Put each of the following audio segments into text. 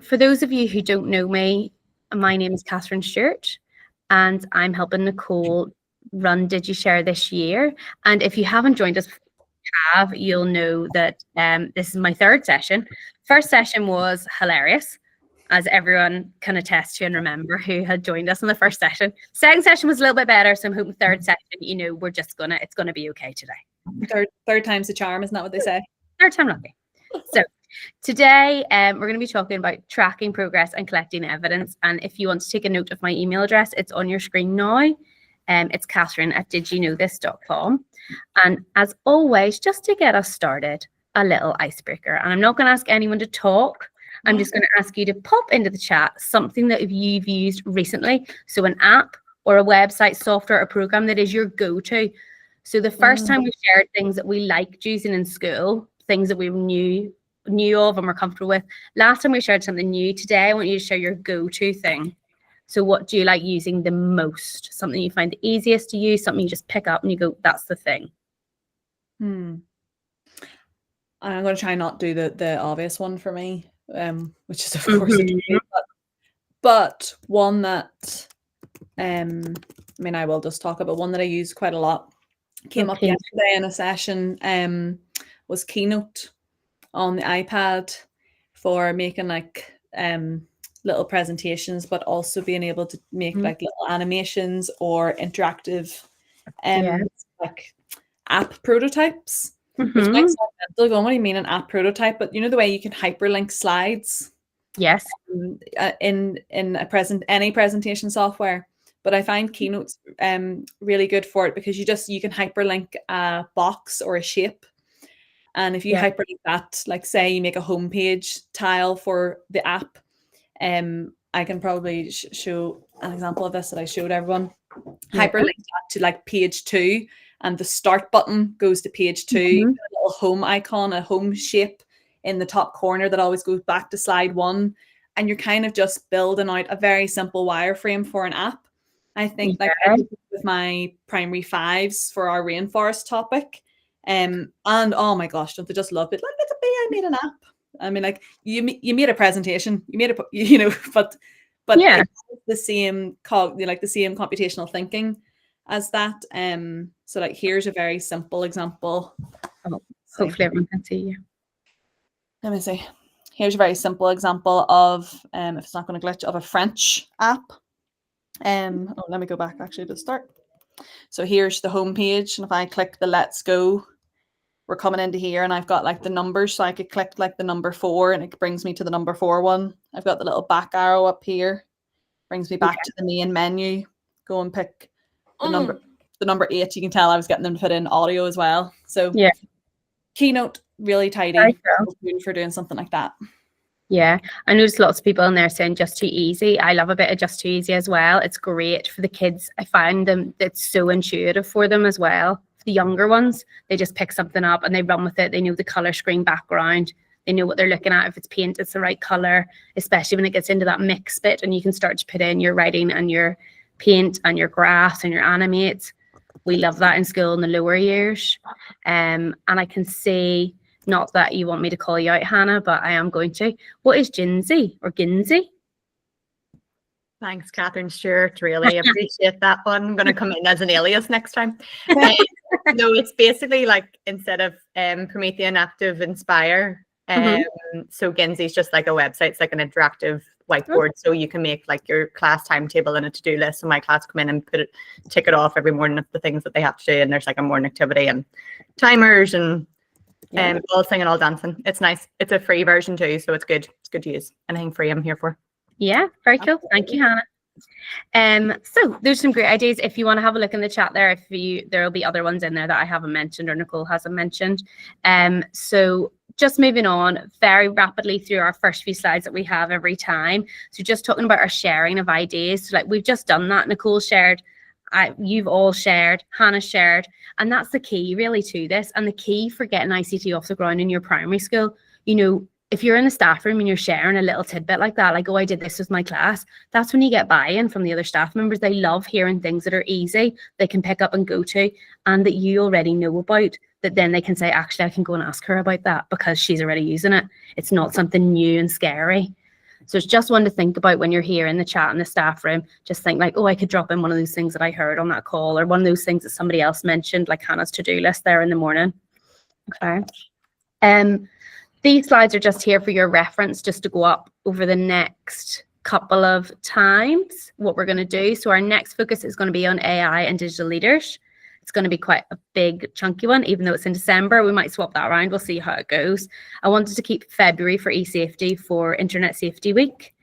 for those of you who don't know me, my name is Catherine Stewart, and I'm helping Nicole run DigiShare this year. And if you haven't joined us, you'll know that this is my third session. First session was hilarious, as everyone can attest to and remember who had joined us in the first session. Second session was a little bit better, so I'm hoping third session, it's gonna be okay today. Third time's the charm, isn't that what they say? Third time lucky. So today we're going to be talking about tracking progress and collecting evidence. And if you want to take a note of my email address, it's on your screen now. It's Catherine@didyouknowthis.com. And as always, just to get us started, a little icebreaker. And I'm not going to ask anyone to talk. I'm just going to ask you to pop into the chat something that you've used recently. So an app or a website, software, or program that is your go-to. So the first time we shared things that we liked using in school, things that we knew of and were comfortable with. Last time we shared something new. Today I want you to share your go-to thing. So what do you like using the most? Something you find the easiest to use, something you just pick up and you go, that's the thing. I'm going to try not do the obvious one for me, which is of course but one that I will just talk about one that I use quite a lot. Came up yesterday in a session, was Keynote on the iPad for making like little presentations, but also being able to make like little animations or interactive like app prototypes. Which makes sense. Going, what do you mean an app prototype? But you know the way you can hyperlink slides? Yes. In any presentation software. But I find Keynote's really good for it because you can hyperlink a box or a shape. And if you hyperlink that, like say you make a homepage tile for the app, I can probably show an example of this that I showed everyone. Hyperlink that to like page 2, and the start button goes to page 2. A little home icon, a home shape in the top corner that always goes back to slide 1. And you're kind of just building out a very simple wireframe for an app. I think like I did with my primary 5s for our rainforest topic. And oh my gosh, don't they just love it? Look at me, I made an app. I mean, like you made a presentation, you made but it's the same the same computational thinking as that. So like here's a very simple example. Hopefully everyone can see you. Let me see. Here's a very simple example of if it's not going to glitch, of a French app. Let me go back actually to start. So here's the home page, and if I click the let's go, we're coming into here, and I've got like the numbers, so I could click like the number 4 and it brings me to the number 4 one. I've got the little back arrow up here, brings me back to the main menu. Go and pick the number 8. You can tell I was getting them to put in audio as well. So Keynote, really tidy for doing something like that. Yeah, I noticed lots of people in there saying just too easy. I love a bit of just too easy as well. It's great for the kids. I find it's so intuitive for them as well. For the younger ones, they just pick something up and they run with it. They know the color screen background. They know what they're looking at. If it's paint, it's the right color, especially when it gets into that mix bit and you can start to put in your writing and your paint and your graphs and your animates. We love that in school in the lower years. And I can see, not that you want me to call you out, Hannah, but I am going to. What is Ginzy or Ginzy? Thanks, Catherine Stewart. Really appreciate that one. I'm going to come in as an alias next time. No, it's basically like instead of Promethean Active Inspire. So Ginzy is just like a website. It's like an interactive whiteboard. So you can make like your class timetable and a to-do list. So my class come in and tick it off every morning of the things that they have to do. And there's like a morning activity and timers and all singing, all dancing. It's nice. It's a free version too, so it's good. It's good to use. Anything free I'm here for. Yeah, very cool. Thank you, Hannah. So there's some great ideas. If you want to have a look in the chat there, there'll be other ones in there that I haven't mentioned or Nicole hasn't mentioned. So just moving on very rapidly through our first few slides that we have every time. So just talking about our sharing of ideas. So like we've just done that. Nicole shared. You've all shared, Hannah shared, and that's the key really to this. And the key for getting ICT off the ground in your primary school, if you're in the staff room and you're sharing a little tidbit like that, like, oh, I did this with my class, that's when you get buy-in from the other staff members. They love hearing things that are easy, they can pick up and go to, and that you already know about, that then they can say, actually, I can go and ask her about that because she's already using it. It's not something new and scary. So it's just one to think about when you're here in the chat in the staff room. Just think like, oh, I could drop in one of those things that I heard on that call, or one of those things that somebody else mentioned, like Hannah's to-do list there in the morning. Okay. These slides are just here for your reference, just to go up over the next couple of times what we're going to do. So our next focus is going to be on AI and digital leaders. It's going to be quite a big chunky one, even though it's in December. We might swap that around. We'll see how it goes. I wanted to keep February for eSafety for Internet Safety Week.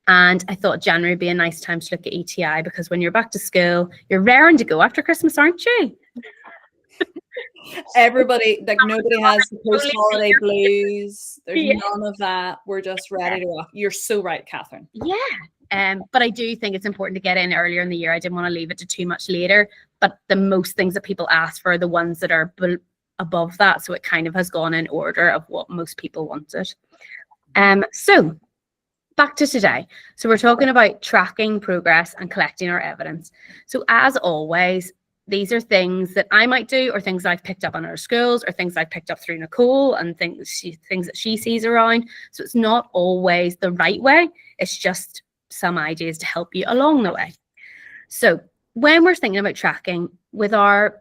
And I thought January would be a nice time to look at ETI, because when you're back to school, you're raring to go after Christmas, aren't you? Everybody, like nobody has the post-holiday blues. There's none of that. We're just ready to rock. You're so right, Catherine. Yeah. But I do think it's important to get in earlier in the year. I didn't want to leave it to too much later. But the most things that people ask for are the ones that are above that. So it kind of has gone in order of what most people wanted. So back to today. So we're talking about tracking progress and collecting our evidence. So as always, these are things that I might do, or things I've picked up on our schools, or things I've picked up through Nicole, and things that she sees around. So it's not always the right way. It's just some ideas to help you along the way. So when we're thinking about tracking with our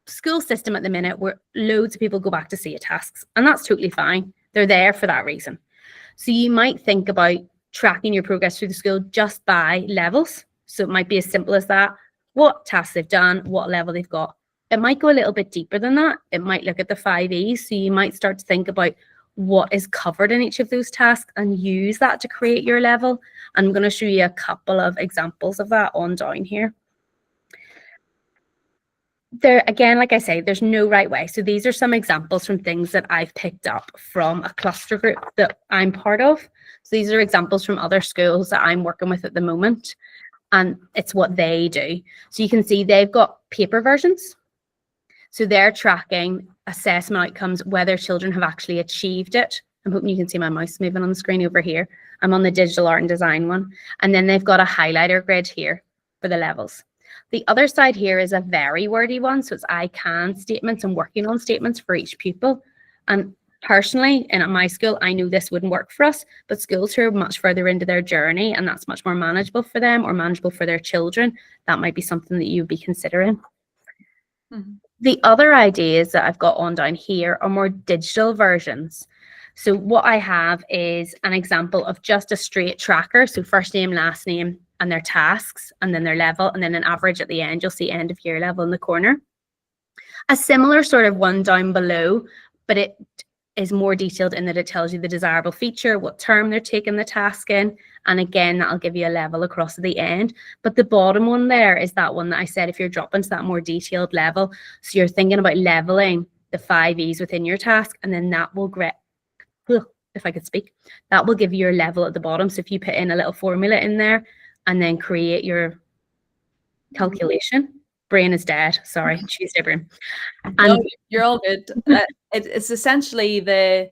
school system at the minute, where loads of people go back to SEA tasks, and that's totally fine. They're there for that reason. So you might think about tracking your progress through the school just by levels. So it might be as simple as that. What tasks they've done, what level they've got. It might go a little bit deeper than that. It might look at the 5 E's. So you might start to think about what is covered in each of those tasks and use that to create your level. I'm going to show you a couple of examples of that on down here. There, again, like I say, there's no right way. So these are some examples from things that I've picked up from a cluster group that I'm part of. So these are examples from other schools that I'm working with at the moment. And it's what they do. So you can see they've got paper versions. So they're tracking assessment outcomes, whether children have actually achieved it. I'm hoping you can see my mouse moving on the screen over here. I'm on the digital art and design one. And then they've got a highlighter grid here for the levels. The other side here is a very wordy one. So it's I can statements and working on statements for each pupil. And personally, and at my school, I knew this wouldn't work for us, but schools who are much further into their journey and that's much more manageable for them or manageable for their children, that might be something that you would be considering. Mm-hmm. The other ideas that I've got on down here are more digital versions. So what I have is an example of just a straight tracker. So first name, last name, and their tasks, and then their level, and then an average at the end. You'll see end of year level in the corner. A similar sort of one down below, but it is more detailed in that it tells you the desirable feature, what term they're taking the task in, and again, that'll give you a level across at the end. But the bottom one there is that one that I said, if you're dropping to that more detailed level, so you're thinking about leveling the 5 E's within your task, and then that will if I could speak, that will give you your level at the bottom. So if you put in a little formula in there and then create your calculation, brain is dead, sorry, Tuesday brain. And no, you're all good. It's essentially the,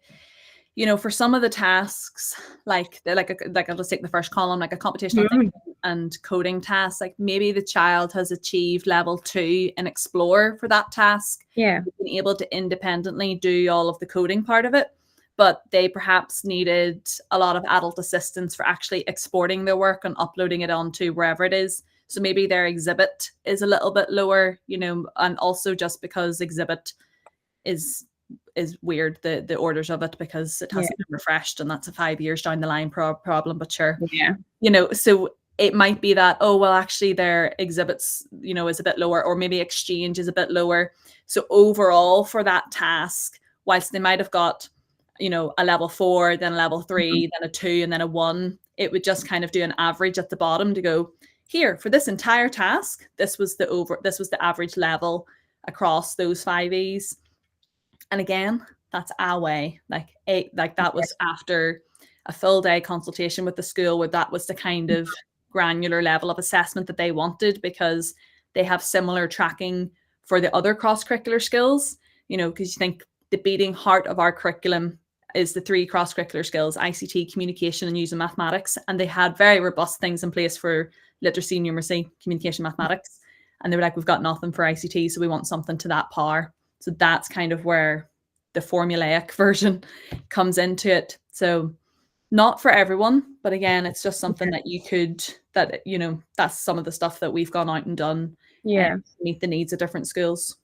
you know, for some of the tasks, like I'll just take the first column, like a computational thinking and coding task, like maybe the child has achieved level 2 in Explore for that task. Yeah. Been able to independently do all of the coding part of it, but they perhaps needed a lot of adult assistance for actually exporting their work and uploading it onto wherever it is. So maybe their exhibit is a little bit lower, you know, and also just because exhibit is weird, the orders of it, because it hasn't been refreshed, and that's a 5 years down the line problem. But sure, you know, so it might be that, oh, well, actually their exhibits, you know, is a bit lower, or maybe exchange is a bit lower. So overall for that task, whilst they might have got, you know, a level 4, then a level 3, then a 2, and then a 1, it would just kind of do an average at the bottom to go, here, for this entire task, this was the average level across those 5 E's. And again, that's our way. Like that was after a full day consultation with the school, where that was the kind of granular level of assessment that they wanted, because they have similar tracking for the other cross-curricular skills, you know, because you think the beating heart of our curriculum is the 3 cross-curricular skills: ICT, communication, and using mathematics. And they had very robust things in place for literacy, numeracy, communication, mathematics. And they were like, we've got nothing for ICT, so we want something to that power. So that's kind of where the formulaic version comes into it. So not for everyone, but again, it's just something that you could, that, you know, that's some of the stuff that we've gone out and done Yeah. to meet the needs of different schools.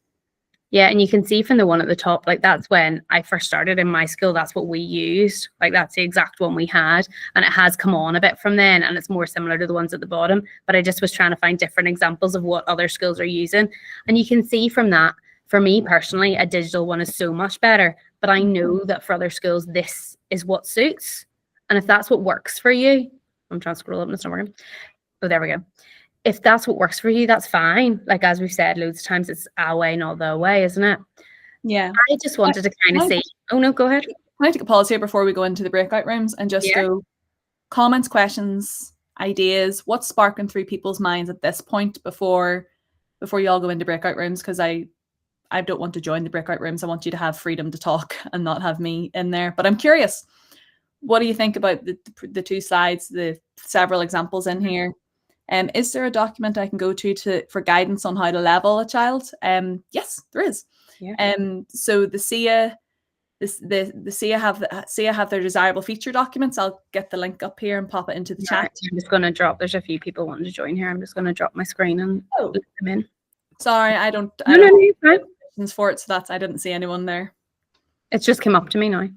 Yeah, and you can see from the one at the top, like that's when I first started in my school, that's what we used. Like that's the exact one we had. And it has come on a bit from then, and it's more similar to the ones at the bottom. But I just was trying to find different examples of what other schools are using. And you can see from that, for me personally, a digital one is so much better. But I know that for other schools, this is what suits. And if that's what works for you, I'm trying to scroll up and it's not working. Oh, there we go. If that's what works for you, that's fine. Like, as we've said loads of times, it's our way, not the way, isn't it? Yeah. I just wanted to kind of say, oh no, go ahead. Can I take a pause here before we go into the breakout rooms and just go comments, questions, ideas, what's sparking through people's minds at this point before you all go into breakout rooms? Because I don't want to join the breakout rooms. I want you to have freedom to talk and not have me in there. But I'm curious, what do you think about the two slides, the several examples in here? Is there a document I can go to for guidance on how to level a child? Yes, there is. Yeah. So the SIA, the SIA have their desirable feature documents. I'll get the link up here and pop it into the chat. I'm just going to drop. There's a few people wanting to join here. I'm just going to drop my screen and let them in. Sorry, I don't. No, you're fine. Questions for it, so I didn't see anyone there. It's just come up to me now.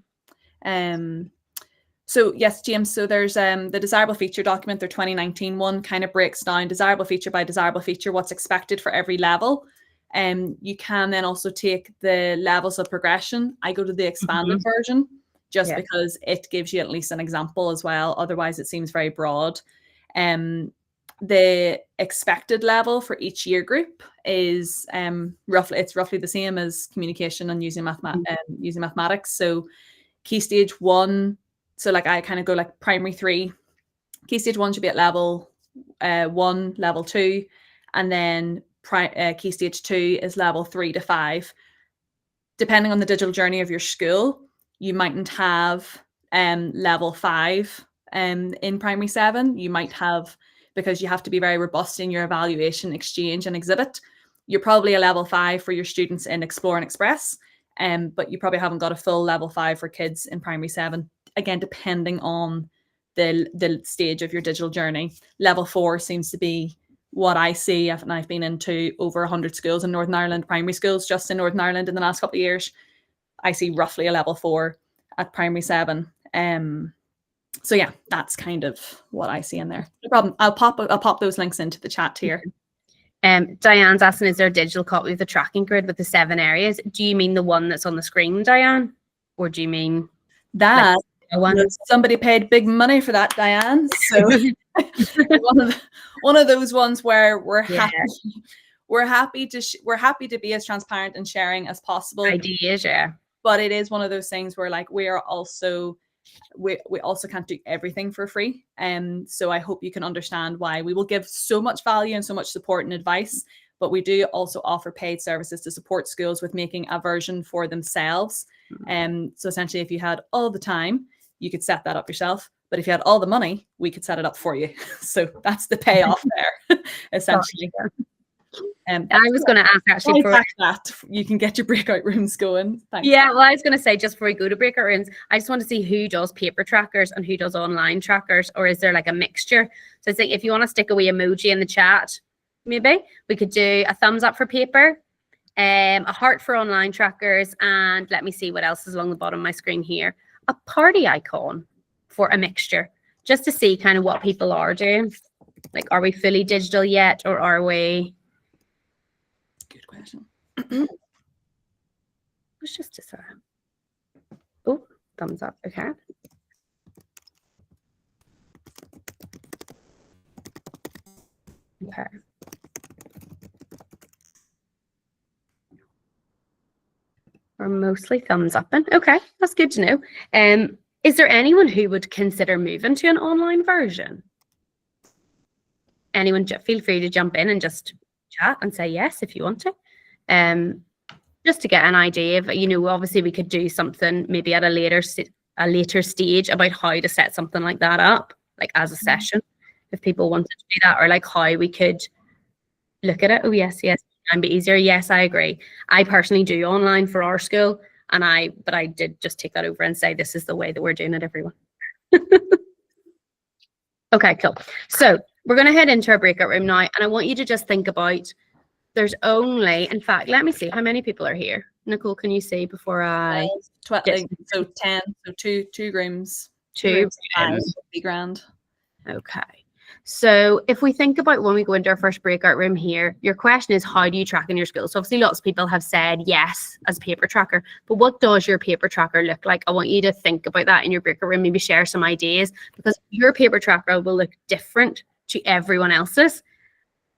So yes, James, so there's the desirable feature document, their 2019 one, kind of breaks down desirable feature by desirable feature, what's expected for every level. You can then also take the levels of progression. I go to the expanded version just because it gives you at least an example as well. Otherwise, it seems very broad. The expected level for each year group is roughly the same as communication and using mathematics. So key stage 1. So like I kind of go like primary 3, key stage 1 should be at level 1, level 2, and then key stage 2 is level 3 to 5. Depending on the digital journey of your school, you mightn't have level 5 in primary 7. You might have, because you have to be very robust in your evaluation, exchange and exhibit, you're probably a level 5 for your students in Explore and Express, but you probably haven't got a full level 5 for kids in primary 7. Again, depending on the stage of your digital journey. Level 4 seems to be what I see, and I've been into over 100 schools in Northern Ireland, primary schools just in Northern Ireland in the last couple of years. I see roughly a level 4 at primary 7. So yeah, that's kind of what I see in there. No problem. I'll pop those links into the chat here. Diane's asking, is there a digital copy of the tracking grid with the 7 areas? Do you mean the one that's on the screen, Diane? Or do you mean that? Like somebody paid big money for that, Diane. So one of those ones where we're happy to be as transparent and sharing as possible. Ideas, yeah. But it is one of those things where like we also can't do everything for free. So I hope you can understand why we will give so much value and so much support and advice, but we do also offer paid services to support schools with making a version for themselves. So essentially, if you had all the time, you could set that up yourself. But if you had all the money, we could set it up for you. So that's the payoff there, essentially. I was going to ask actually for that you can get your breakout rooms going. Thanks. Yeah, well, I was going to say just before we go to breakout rooms, I just want to see who does paper trackers and who does online trackers, or is there like a mixture? So I think if you want to stick a wee emoji in the chat, maybe we could do a thumbs up for paper, a heart for online trackers, and let me see what else is along the bottom of my screen here. A party icon for a mixture, just to see kind of what people are doing. Like, are we fully digital yet, or are we? Good question. It's just a oh, thumbs up. Okay. Okay. Or mostly thumbs up. And okay, that's good to know. Is there anyone who would consider moving to an online version? Anyone, feel free to jump in and just chat and say yes if you want to. Just to get an idea of, obviously we could do something maybe at a later stage about how to set something like that up, like as a session, if people wanted to do that, or like how we could look at it. Oh yes, and be easier. Yes, I agree. I personally do online for our school, but I did just take that over and say this is the way that we're doing it, everyone. Okay, cool. So we're going to head into our breakout room now, and I want you to just think about, there's only, in fact, let me see how many people are here. Nicole, can you see before I? So 10, so two rooms. Two rooms, 5 rooms. would be grand. Okay. So if we think about when we go into our first breakout room here, your question is, how do you track in your skills? So obviously lots of people have said yes as a paper tracker, but what does your paper tracker look like? I want you to think about that in your breakout room, maybe share some ideas, because your paper tracker will look different to everyone else's.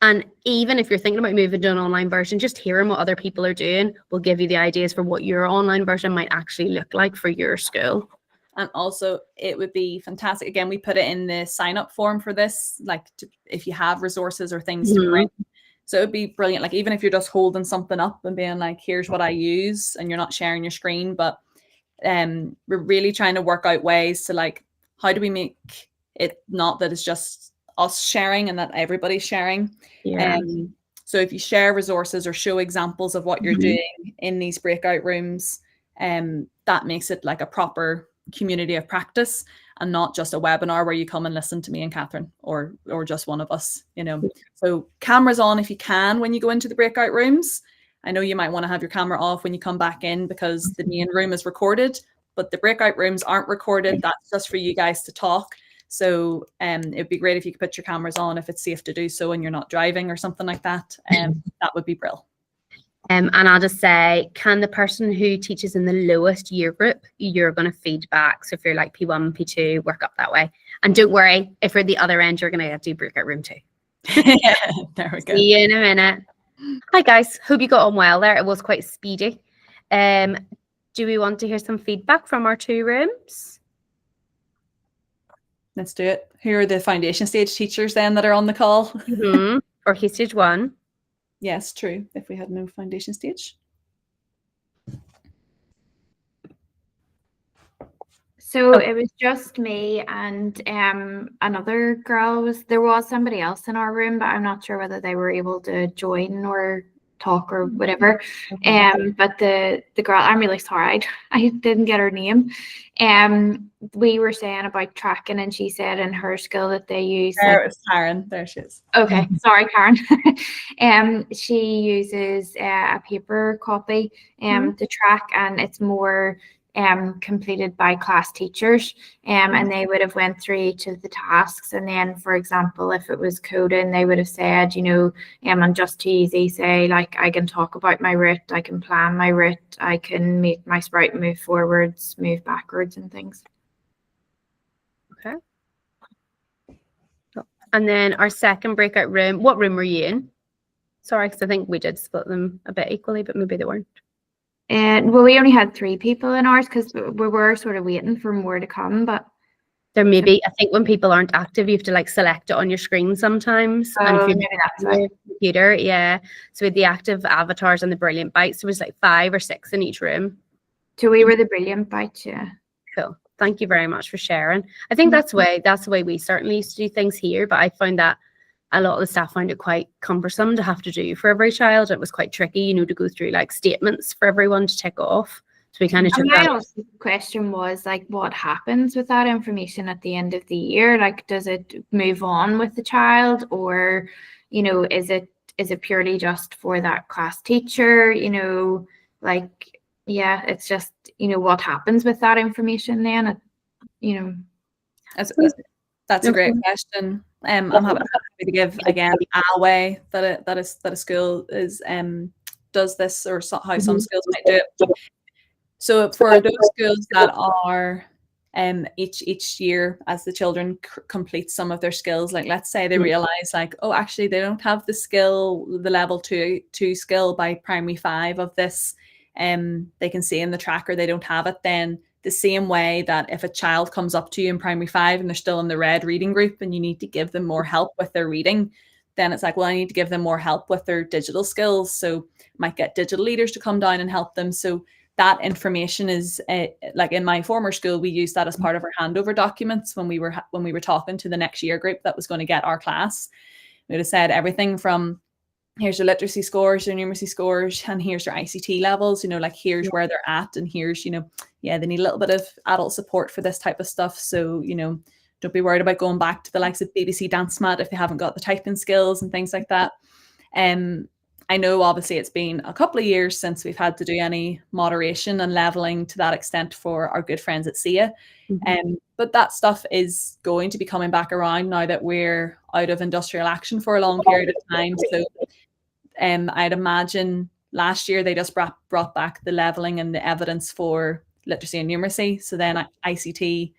And even if you're thinking about moving to an online version, just hearing what other people are doing will give you the ideas for what your online version might actually look like for your school. And also, it would be fantastic. Again, we put it in the sign up form for this, like if you have resources or things to bring. So it would be brilliant. Like, even if you're just holding something up and being like, here's what I use, and you're not sharing your screen, but we're really trying to work out ways to, like, how do we make it not that it's just us sharing and that everybody's sharing. Yeah. So if you share resources or show examples of what you're doing in these breakout rooms, that makes it like a proper community of practice and not just a webinar where you come and listen to me and Catherine or just one of us, you know. So cameras on if you can when you go into the breakout rooms. I know you might want to have your camera off when you come back in because the main room is recorded, but the breakout rooms aren't recorded. That's just for you guys to talk. So it'd be great if you could put your cameras on if it's safe to do so and you're not driving or something like that. That would be brilliant. And I'll just say, can the person who teaches in the lowest year group, you're going to feed back. So if you're like P1, P2, work up that way. And don't worry, if you're at the other end, you're going to do breakout room 2. There we go. See you in a minute. Hi guys, hope you got on well there. It was quite speedy. Do we want to hear some feedback from our 2 rooms? Let's do it. Who are the foundation stage teachers then that are on the call? Or Key Stage 1? Yes, true. If we had no foundation stage. So it was just me and another girl. There was somebody else in our room, but I'm not sure whether they were able to join or talk or whatever. But the girl, I'm really sorry, I didn't get her name. We were saying about tracking, and she said in her school that they use. There is Karen. There she is. Okay, sorry, Karen. She uses a paper copy to track, and it's more completed by class teachers, and they would have went through each of the tasks, and then, for example, if it was coding, they would have said, you know, and just too easy, say like, I can talk about my route, I can plan my route, I can make my sprite move forwards, move backwards, and things. Okay. And then our second breakout room, what room were you in? Sorry, because I think we did split them a bit equally, but maybe they weren't. And well, we only had 3 people in ours because we were sort of waiting for more to come, but there may be, I think when people aren't active, you have to like select it on your screen sometimes. And if you're maybe that's right. Computer, yeah. So with the active avatars and the Brilliant Bytes, there was like 5 or 6 in each room. So we were the Brilliant Bytes, yeah. Cool. Thank you very much for sharing. I think that's the way we certainly used to do things here, but I found that a lot of the staff found it quite cumbersome to have to do for every child. It was quite tricky, you know, to go through like statements for everyone to tick off. So we kind of took that. My question was like, what happens with that information at the end of the year? Like, does it move on with the child, or, you know, is it purely just for that class teacher? You know, like, yeah, it's just, you know, what happens with that information then? You know, that's a great question. I'm happy to give again a way that a school is does this, or how some schools might do it. So for those schools that are each year, as the children complete some of their skills, like let's say they realize like, oh, actually they don't have the level 2 skill by primary 5 of this, they can see in the tracker they don't have it, then the same way that if a child comes up to you in primary 5 and they're still in the red reading group and you need to give them more help with their reading, then it's like, well, I need to give them more help with their digital skills. So might get digital leaders to come down and help them. So that information is like in my former school, we used that as part of our handover documents when we were talking to the next year group that was going to get our class. We would have said everything from here's your literacy scores, your numeracy scores, and here's your ICT levels, you know, like here's where they're at, and here's, you know, yeah, they need a little bit of adult support for this type of stuff. So, you know, don't be worried about going back to the likes of BBC Dance Mat if they haven't got the typing skills and things like that. I know obviously it's been a couple of years since we've had to do any moderation and leveling to that extent for our good friends at SIA. But that stuff is going to be coming back around now that we're out of industrial action for a long period of time. So I'd imagine last year they just brought back the leveling and the evidence for literacy and numeracy. So then ICT,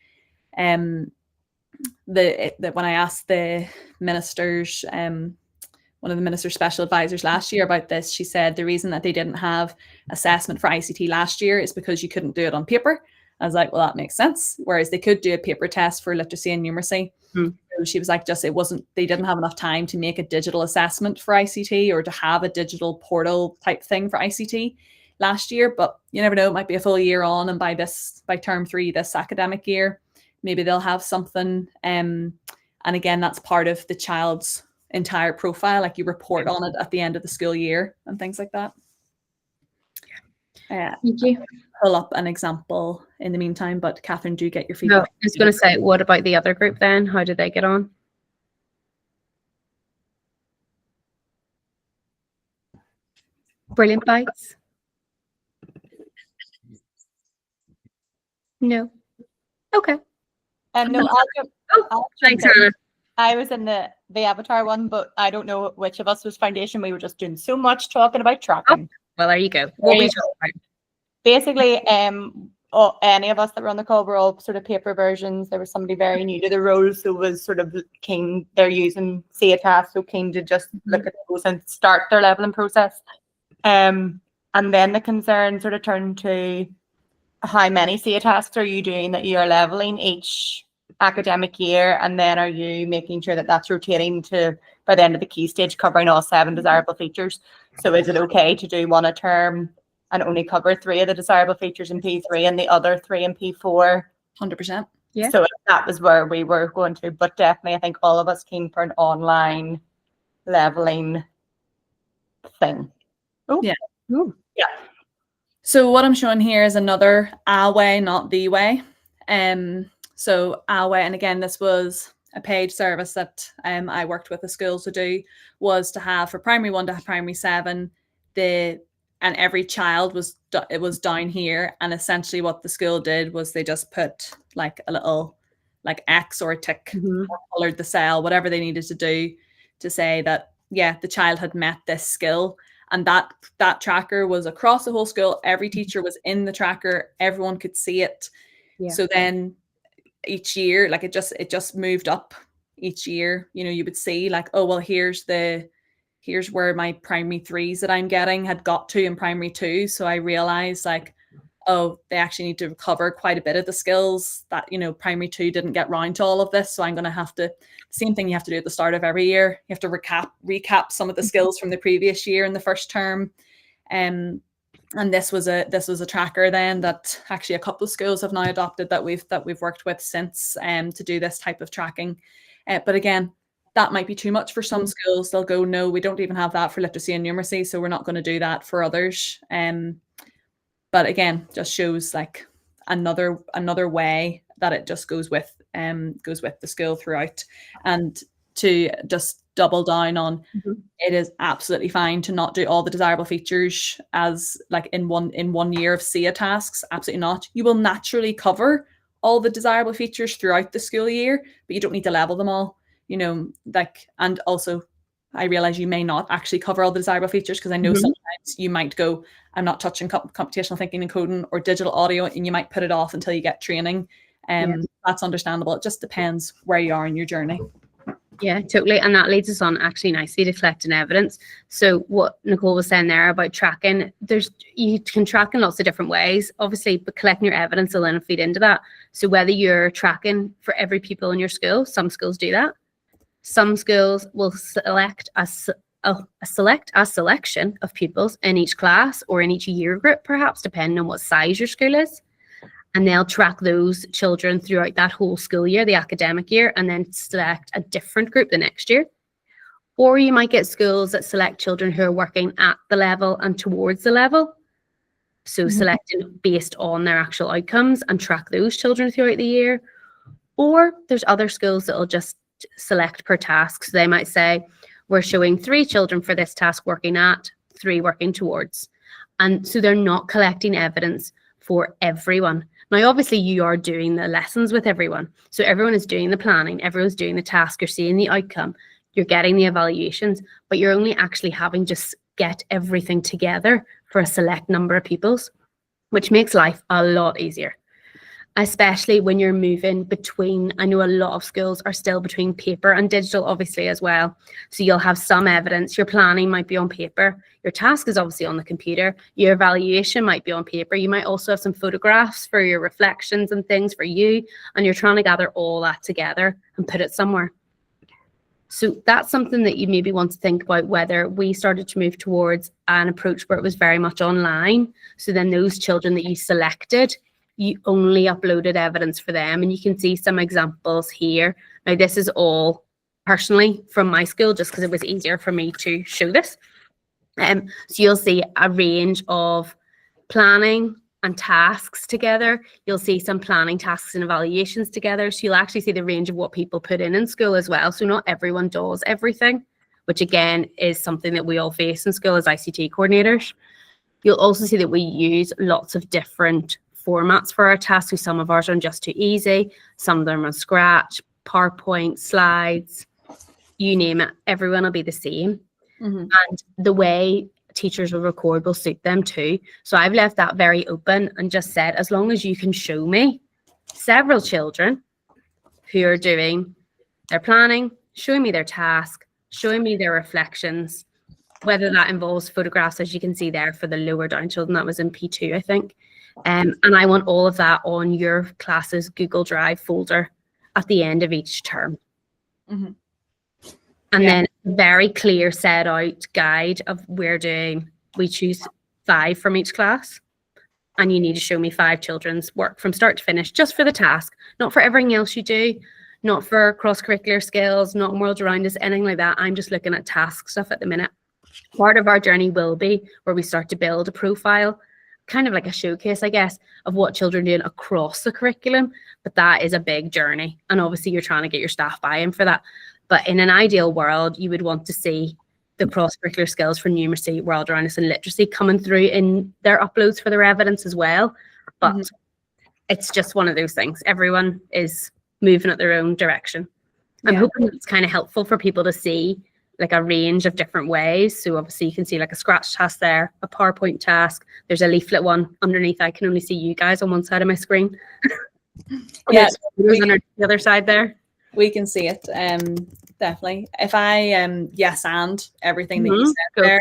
when I asked the ministers, one of the minister's special advisors last year about this, she said the reason that they didn't have assessment for ICT last year is because you couldn't do it on paper. I was like, well, that makes sense. Whereas they could do a paper test for literacy and numeracy. So she was like, they didn't have enough time to make a digital assessment for ICT or to have a digital portal type thing for ICT last year. But you never know, it might be a full year on, and by term 3 this academic year, maybe they'll have something. And again, that's part of the child's entire profile, like you report on it at the end of the school year and things like that. Thank you. Pull up an example in the meantime, but Catherine, do get your feedback. No, I was going to say, what about the other group then? How did they get on? Brilliant Bites? No. Okay. No, Thanks, Anna. I was in the Avatar one, but I don't know which of us was foundation. We were just doing so much talking about tracking. Well, there you go. What were you talking about? Basically, any of us that were on the call were all sort of paper versions. There was somebody very new to the role, so was sort of keen. They're using SIA tasks, so keen to just look at those and start their leveling process. And then the concern sort of turned to how many SIA tasks are you doing that you are leveling each academic year, and then are you making sure that that's rotating to by the end of the key stage covering all 7 desirable features? So is it okay to do 1 a term and only cover 3 of the desirable features in P3 and the other 3 in P4? 100%. Yeah. So that was where we were going to, but definitely I think all of us came for an online leveling thing. Oh yeah. Ooh. Yeah. So what I'm showing here is another A way, not the way. So A way, and again, this was a paid service that I worked with the schools to do, was to have for primary 1 to primary 7, and every child was down here, and essentially what the school did was they just put like a little like X or a tick, or colored the cell, whatever they needed to do to say that, yeah, the child had met this skill. And that tracker was across the whole school. Every teacher was in the tracker. Everyone could see it. Yeah. So then each year, like it just moved up each year. You know, you would see like, oh, well, here's where my primary 3s that I'm getting had got to in primary 2. So I realized like, oh, they actually need to cover quite a bit of the skills that, you know, primary 2 didn't get round to all of this. So I'm going to have to, same thing you have to do at the start of every year. You have to recap some of the skills from the previous year in the first term. And this was a tracker then that actually a couple of schools have now adopted that we've worked with since to do this type of tracking. But again, that might be too much for some schools. They'll go, no, we don't even have that for literacy and numeracy, so we're not going to do that for others. But again, just shows like another way that it just goes with the school throughout. And to just double down on, it is absolutely fine to not do all the desirable features as like in one year of SIA tasks. Absolutely not. You will naturally cover all the desirable features throughout the school year, but you don't need to level them all. You know, like, and also I realize you may not actually cover all the desirable features, because I know sometimes you might go, I'm not touching computational thinking and coding or digital audio, and you might put it off until you get training. That's understandable. It just depends where you are in your journey. Yeah, totally. And that leads us on actually nicely to collecting evidence. So what Nicole was saying there about tracking, you can track in lots of different ways, obviously, but collecting your evidence will then feed into that. So whether you're tracking for every pupil in your school, some schools do that. Some schools will select a selection of pupils in each class or in each year group, perhaps, depending on what size your school is. And they'll track those children throughout that whole school year, the academic year, and then select a different group the next year. Or you might get schools that select children who are working at the level and towards the level. So selecting based on their actual outcomes and track those children throughout the year. Or there's other schools that will just select per task. So they might say, we're showing 3 children for this task working at, 3 working towards. And so they're not collecting evidence for everyone. Now, obviously, you are doing the lessons with everyone. So everyone is doing the planning, everyone's doing the task, you're seeing the outcome, you're getting the evaluations, but you're only actually having to get everything together for a select number of pupils, which makes life a lot easier. Especially when you're moving between, I know a lot of schools are still between paper and digital, obviously, as well. So you'll have some evidence, your planning might be on paper, your task is obviously on the computer, your evaluation might be on paper, you might also have some photographs for your reflections and things for you, and you're trying to gather all that together and put it somewhere. So that's something that you maybe want to think about, whether we started to move towards an approach where it was very much online. So then those children that you selected, you only uploaded evidence for them, and you can see some examples here. Now, this is all personally from my school, just because it was easier for me to show this. So you'll see a range of planning and tasks together. You'll see some planning tasks and evaluations together. So you'll actually see the range of what people put in school as well. So not everyone does everything, which again is something that we all face in school as ICT coordinators. You'll also see that we use lots of different formats for our tasks. So some of ours are just too easy, some of them are Scratch, PowerPoint, slides, you name it, everyone will be the same. And the way teachers will record will suit them too. So I've left that very open and just said, as long as you can show me several children who are doing their planning, showing me their task, showing me their reflections, whether that involves photographs, as you can see there for the lower down children, that was in P2, I think. And I want all of that on your class's Google Drive folder at the end of each term. And then a very clear set out guide of we choose 5 from each class. And you need to show me 5 children's work from start to finish, just for the task, not for everything else you do, not for cross-curricular skills, not world around us, anything like that. I'm just looking at task stuff at the minute. Part of our journey will be where we start to build a profile, kind of like a showcase, I guess, of what children are doing across the curriculum. But that is a big journey. And obviously you're trying to get your staff buy-in for that. But in an ideal world, you would want to see the cross-curricular skills for numeracy, world around us, and literacy coming through in their uploads for their evidence as well. But it's just one of those things. Everyone is moving at their own direction. I'm hoping it's kind of helpful for people to see like a range of different ways. So obviously you can see like a Scratch task there, a PowerPoint task. There's a leaflet one underneath. I can only see you guys on one side of my screen. Yeah, on the other side there. We can see it, definitely. If I yes and everything that you said there,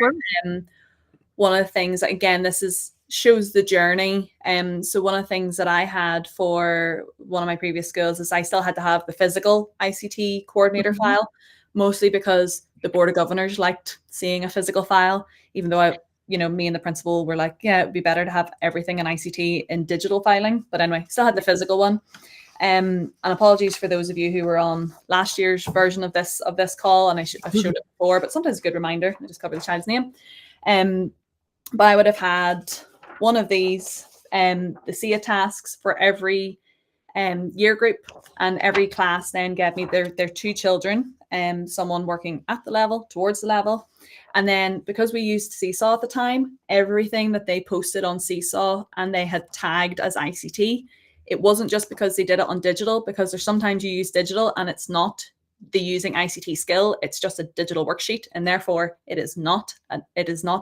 one of the things, again, this shows the journey. So one of the things that I had for one of my previous schools is I still had to have the physical ICT coordinator file, mostly because the Board of Governors liked seeing a physical file, even though me and the principal were like, yeah, it'd be better to have everything in ICT in digital filing. But anyway, still had the physical one. And apologies for those of you who were on last year's version of this call, and I've showed it before, but sometimes a good reminder. I just cover the child's name. But I would have had one of these, the SIA tasks for every year group, and every class then gave me their 2 children, someone working at the level, towards the level. And then because we used Seesaw at the time, everything that they posted on Seesaw and they had tagged as ICT, it wasn't just because they did it on digital, because there's sometimes you use digital and it's not the using ICT skill, it's just a digital worksheet, and therefore it is not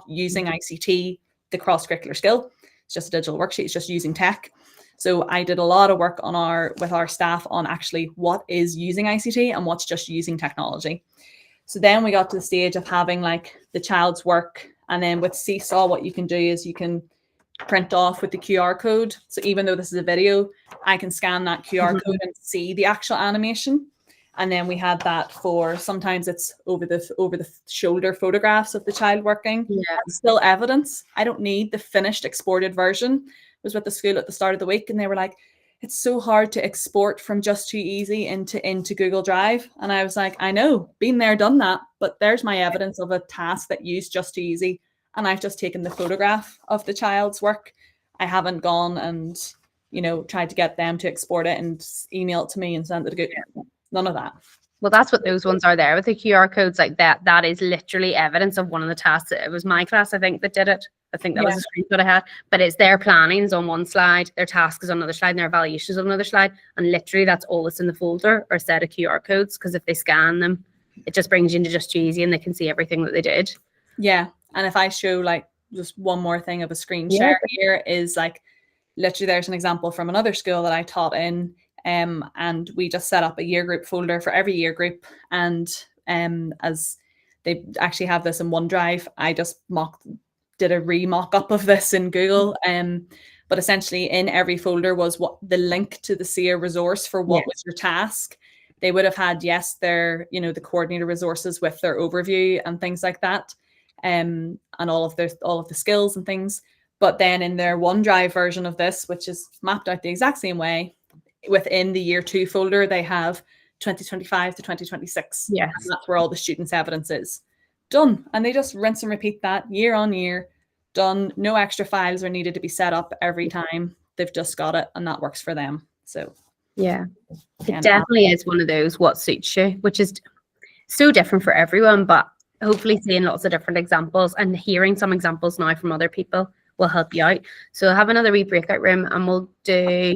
using ICT, the cross-curricular skill. It's just a digital worksheet, it's just using tech. So I did a lot of work with our staff on actually what is using ICT and what's just using technology. So then we got to the stage of having like the child's work, and then with Seesaw, what you can do is you can print off with the QR code. So even though this is a video, I can scan that QR code and see the actual animation. And then we had that for, sometimes it's over the shoulder photographs of the child working. That's still evidence. I don't need the finished exported version. I was with the school at the start of the week and they were like, it's so hard to export from Just Too Easy into Google Drive. And I was like, I know, been there, done that, but there's my evidence of a task that used Just Too Easy. And I've just taken the photograph of the child's work. I haven't gone and, tried to get them to export it and email it to me and send it to Google. None of that. Well, that's what those ones are there with the QR codes like that. That is literally evidence of one of the tasks. It was my class, I think, that did it. I think that was a screenshot I had. But it's their plannings on one slide, their tasks on another slide, and their evaluations on another slide. And literally that's all that's in the folder or a set of QR codes. Because if they scan them, it just brings you into Just Too Easy and they can see everything that they did. Yeah. And if I show like just one more thing of a screen share here is like, literally there's an example from another school that I taught in. And we just set up a year group folder for every year group. And as they actually have this in OneDrive, I just did a re-mock up of this in Google. But essentially in every folder was what the link to the SIA resource for what was your task. They would have had, their, the coordinator resources with their overview and things like that. And all of the skills and things. But then in their OneDrive version of this, which is mapped out the exact same way, within the year 2 folder, they have 2025 to 2026. Yes. And that's where all the students' evidence is. Done. And they just rinse and repeat that year on year. Done. No extra files are needed to be set up every time. They've just got it and that works for them. So yeah, it definitely is one of those what suits you, which is so different for everyone, but hopefully seeing lots of different examples and hearing some examples now from other people will help you out. So I'll have another wee breakout room and we'll do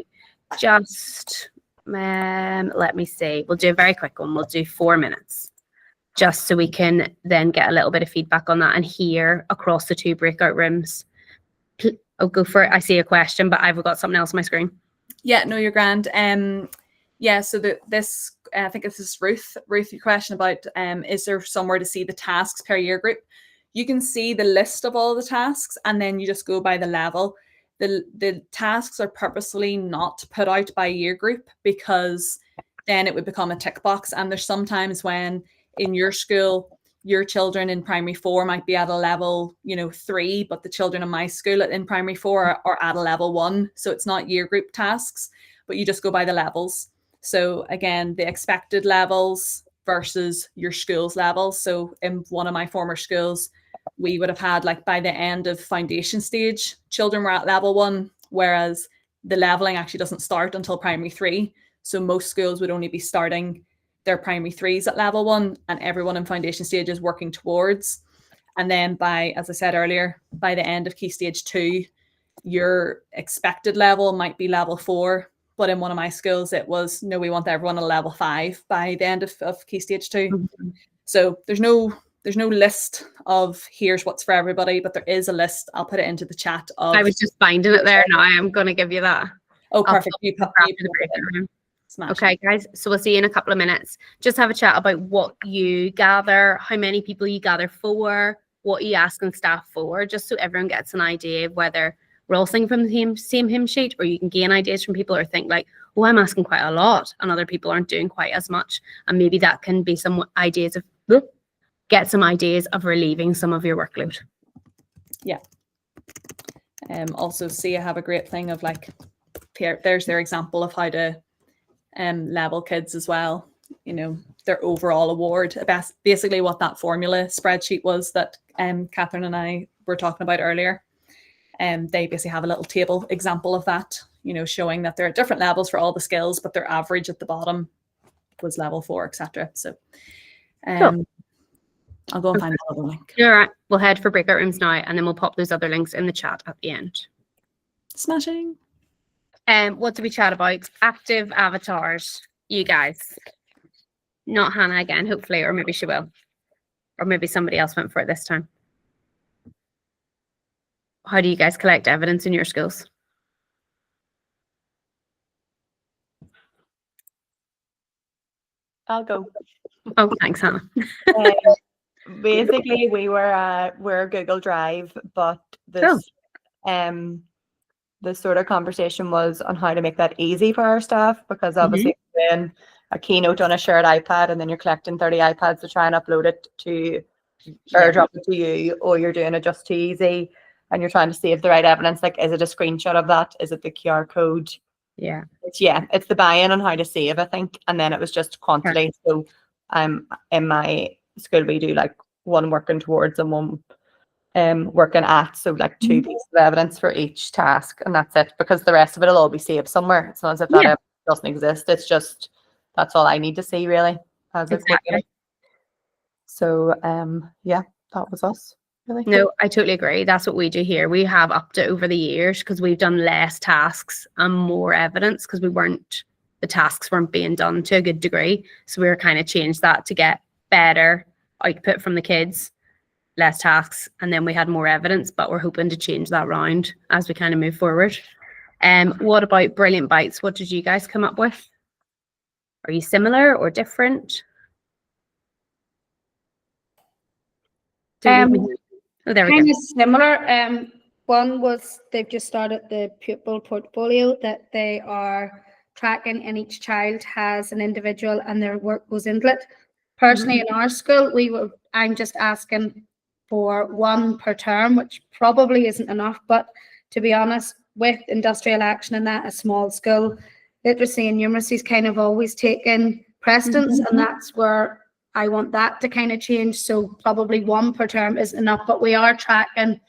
just, let me see, we'll do a very quick one. We'll do 4 minutes just so we can then get a little bit of feedback on that and hear across the 2 breakout rooms. I'll go for it. I see a question, but I've got something else on my screen. Yeah, no, you're grand. So this, I think this is Ruth, your question about, is there somewhere to see the tasks per year group? You can see the list of all the tasks and then you just go by the level. The tasks are purposefully not put out by year group because then it would become a tick box. And there's sometimes when in your school, your children in primary 4 might be at a level, 3, but the children in my school in primary 4 are at a level 1. So it's not year group tasks, but you just go by the levels. So again, the expected levels versus your school's levels. So in one of my former schools, we would have had like by the end of foundation stage, children were at level 1, whereas the leveling actually doesn't start until primary 3. So most schools would only be starting their primary 3s at level 1 and everyone in foundation stage is working towards. And then by, as I said earlier, by the end of Key Stage 2, your expected level might be level 4. But in one of my schools, it was, no, we want everyone at level 5 by the end of Key Stage 2. Mm-hmm. So there's no list of here's what's for everybody, but there is a list. I'll put it into the chat. I was just finding it there now. I'm going to give you that. Oh, perfect. Okay, guys. So we'll see you in a couple of minutes. Just have a chat about what you gather, how many people you gather for, what you asking staff for, just so everyone gets an idea of whether we're all singing from the same hymn sheet, or you can gain ideas from people or think like, oh, I'm asking quite a lot and other people aren't doing quite as much. And maybe that can be some ideas of, get some ideas of relieving some of your workload. Yeah. Also, SIA have a great thing of like, there's their example of how to level kids as well. Their overall award, basically what that formula spreadsheet was that Catherine and I were talking about earlier. They basically have a little table example of that, showing that they're at different levels for all the skills, but their average at the bottom was level 4, etc. So cool. I'll go and find the other link. All right, we'll head for breakout rooms now, and then we'll pop those other links in the chat at the end. Smashing. What do we chat about? Active avatars, you guys. Not Hannah again, hopefully, or maybe she will. Or maybe somebody else went for it this time. How do you guys collect evidence in your schools? I'll go. Oh, thanks, Hannah. Basically, we're Google Drive, but this the sort of conversation was on how to make that easy for our staff, because obviously doing a keynote on a shared iPad and then you're collecting 30 iPads to try and upload it to or drop it to you, or you're doing it Just Too Easy and you're trying to save the right evidence. Like, is it a screenshot of that? Is it the QR code? Yeah. It's the buy-in on how to save, I think, and then it was just quantity. So in my school we do like one working towards and one working at, so like 2 pieces of evidence for each task, and that's it, because the rest of it will all be saved somewhere. It's not as if that evidence doesn't exist. It's just that's all I need to see really as a coordinator. So yeah, that was us really. No, I totally agree. That's what we do here. We have upped it over the years because we've done less tasks and more evidence because the tasks weren't being done to a good degree. So we were kind of changed that to get better output from the kids, less tasks, and then we had more evidence, but we're hoping to change that round as we kind of move forward. What about Brilliant Bites? What did you guys come up with? Are you similar or different? Kind There we of go. similar. One was they've just started the pupil portfolio that they are tracking, and each child has an individual and their work goes into it. Personally, in our school, I'm just asking for 1 per term, which probably isn't enough. But to be honest, with industrial action and that, a small school, literacy and numeracy is kind of always taken precedence, and that's where I want that to kind of change. So probably 1 per term isn't enough, but we are tracking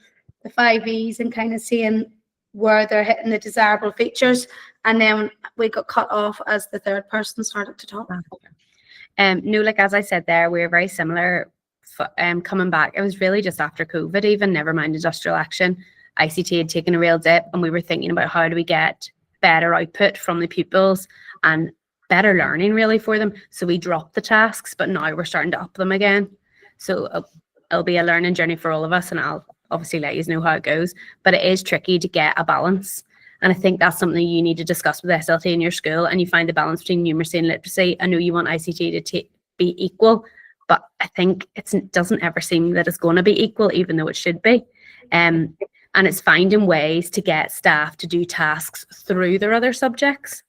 the 5 E's and kind of seeing where they're hitting the desirable features. And then we got cut off as the 3rd person started to talk. No, like as I said there, we were very similar coming back. It was really just after COVID, even never mind industrial action. ICT had taken a real dip, and we were thinking about how do we get better output from the pupils and better learning really for them. So we dropped the tasks, but now we're starting to up them again. So it'll be a learning journey for all of us, and I'll obviously let you know how it goes, but it is tricky to get a balance. And I think that's something you need to discuss with SLT in your school, and you find the balance between numeracy and literacy. I know you want ICT to be equal, but I think it doesn't ever seem that it's going to be equal, even though it should be. And it's finding ways to get staff to do tasks through their other subjects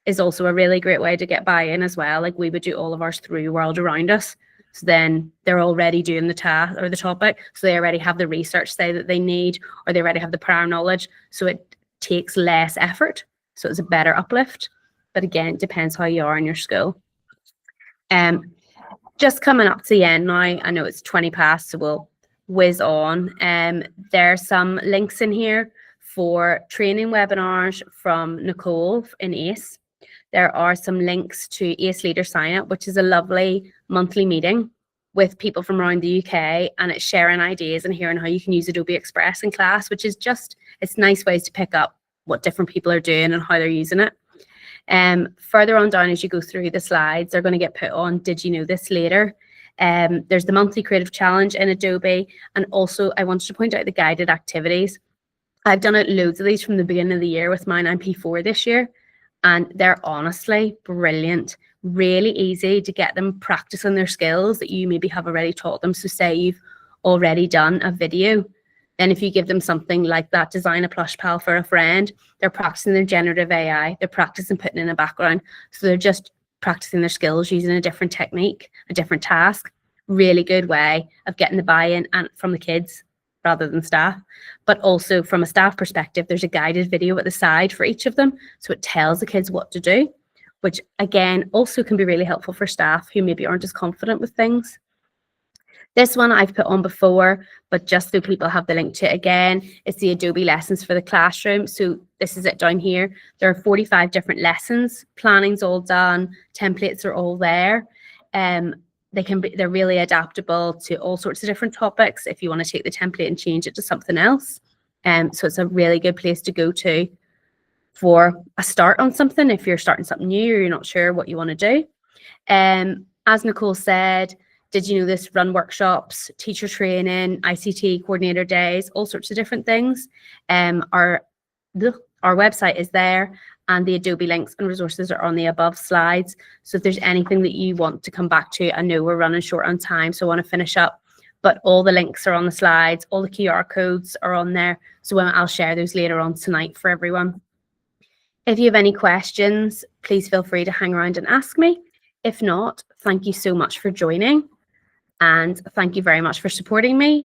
is also a really great way to get buy-in as well. Like we would do all of ours through World Around Us. So then they're already doing the task or the topic. So they already have the research say that they need, or they already have the prior knowledge. So it takes less effort. So it's a better uplift. But again, it depends how you are in your school. Just coming up to the end now, I know it's 20 past, so we'll whiz on. There's some links in here for training webinars from Nicole in ACE. There are some links to ACE Leader Sign Up, which is a lovely monthly meeting with people from around the UK, and it's sharing ideas and hearing how you can use Adobe Express in class, which is just, it's nice ways to pick up what different people are doing and how they're using it. Further on down as you go through the slides, they're going to get put on Did You Know This later. There's the monthly creative challenge in Adobe, and also I wanted to point out the guided activities. I've done loads of these from the beginning of the year with mine. I'm P4 this year, and they're honestly brilliant. Really easy to get them practicing their skills that you maybe have already taught them. So say you've already done a video, then if you give them something like that, design a plush pal for a friend, they're practicing their generative AI, they're practicing putting in a background. So they're just practicing their skills using a different technique, a different task. Really good way of getting the buy-in and from the kids rather than staff. But also from a staff perspective, there's a guided video at the side for each of them. So it tells the kids what to do, which again, also can be really helpful for staff who maybe aren't as confident with things. This one I've put on before, but just so people have the link to it again, it's the Adobe lessons for the classroom. So this is it down here. There are 45 different lessons. Planning's all done. Templates are all there. They're really adaptable to all sorts of different topics if you want to take the template and change it to something else. So it's a really good place to go to for a start on something if you're starting something new or you're not sure what you want to do. As Nicole said, Did You Know This? Run workshops, teacher training, ICT coordinator days, all sorts of different things. Our website is there, and the Adobe links and resources are on the above slides. So if there's anything that you want to come back to, I know we're running short on time, so I want to finish up, but all the links are on the slides, all the QR codes are on there. So I'll share those later on tonight for everyone. If you have any questions, please feel free to hang around and ask me. If not, thank you so much for joining. And thank you very much for supporting me.